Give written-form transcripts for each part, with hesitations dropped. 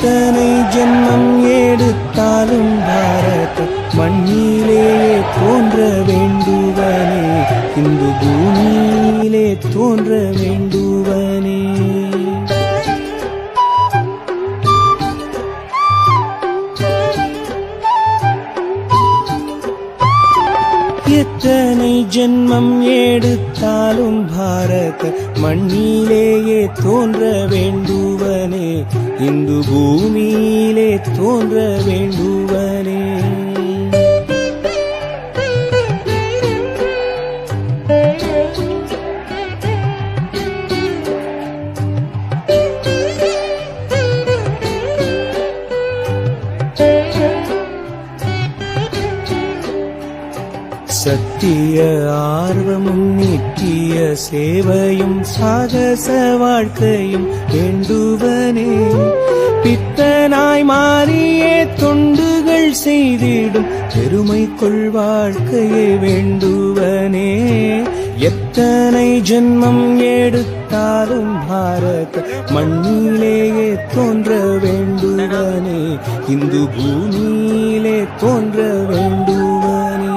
எத்தனை ஜென்மம் எடுத்தாலும் பாரத மண்ணிலேயே தோன்ற வேண்டுவனே, இந்து பூமியிலே தோன்ற வேண்டுவனே. எத்தனை ஜென்மம் எடுத்தாலும் பாரத மண்ணிலேயே தோன்ற வேண்டுவனே, இந்து பூமியிலே தோன்ற வேண்டுவனே. சத்திய ஆர்வமும் நித்திய சேவையும் சாகச வாழ்க்கையும் வேண்டுவனே, பித்தனாய் மாறியே தொண்டுகள் செய்திடும் பெருமைக்குள் வாழ்க்கையை வேண்டுவனே. எத்தனை ஜென்மம் எடுத்தாலும் பாரத மண்ணிலேயே தோன்ற வேண்டுவனே, இந்து பூமியிலே தோன்ற வேண்டுவனே.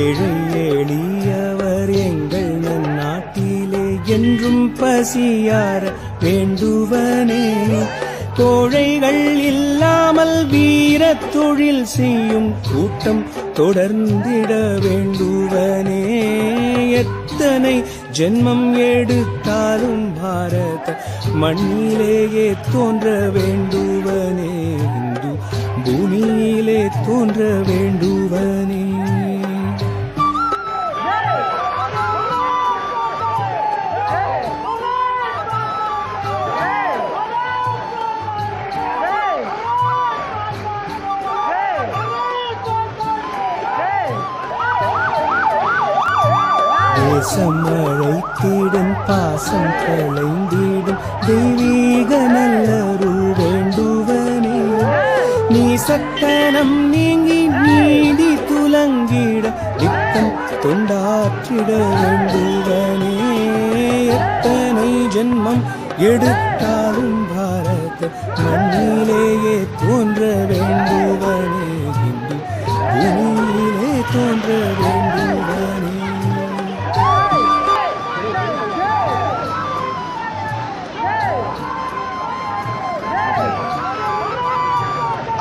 ஏழை எளியவர் எங்கள் நாட்டிலே என்றும் பசியார வேண்டுவனே, கோழைகள் இல்லாமல் வீர தொழில் செய்யும் கூட்டம் தொடர்ந்திட வேண்டுவனே. எத்தனை ஜென்மம் எடுத்தாலும் பாரத மண்ணிலேயே தோன்ற வேண்டுவனே, இந்து பூமியிலே தோன்ற வேண்டுவனே. தேசம் அழைத்திடும் பாசம் களைந்திடும் தெய்வீக நல்லருள் வேண்டுவனே, நீ சத்தனம் நீங்கி நீதி துலங்கிட நித்தம் தொண்டாற்றிட வேண்டுவனே. எத்தனை ஜென்மம் எடுத்தாலும் பாரத மண்ணிலேயே தோன்ற வேண்டுவனே, இந்து பூமியிலே தோன்ற வேண்டுவனே.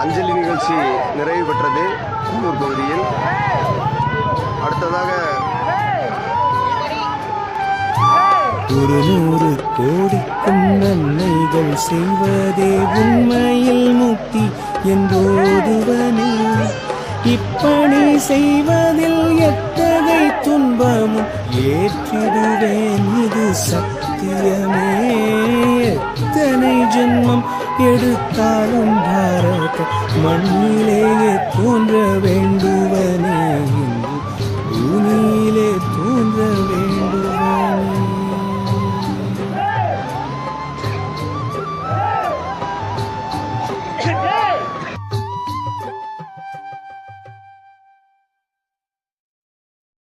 அஞ்சலி நிகழ்ச்சி நிறைவு பெற்றது குன்னூர் பகுதியில். அடுத்ததாக 100 கோடிக்கும் நன்மைகள் செய்வதே உண்மையில் முக்தி என்போதுவனே, இப்பணி செய்வதில் எத்தகை துன்பமும் ஏற்றிடுவேன் இது சத்தியமே. எத்தனை ஜென்மம் எடுத்தாலும் பாரத மண்ணிலேயே தோன்ற வேண்டுவனே, இந்து பூமியிலே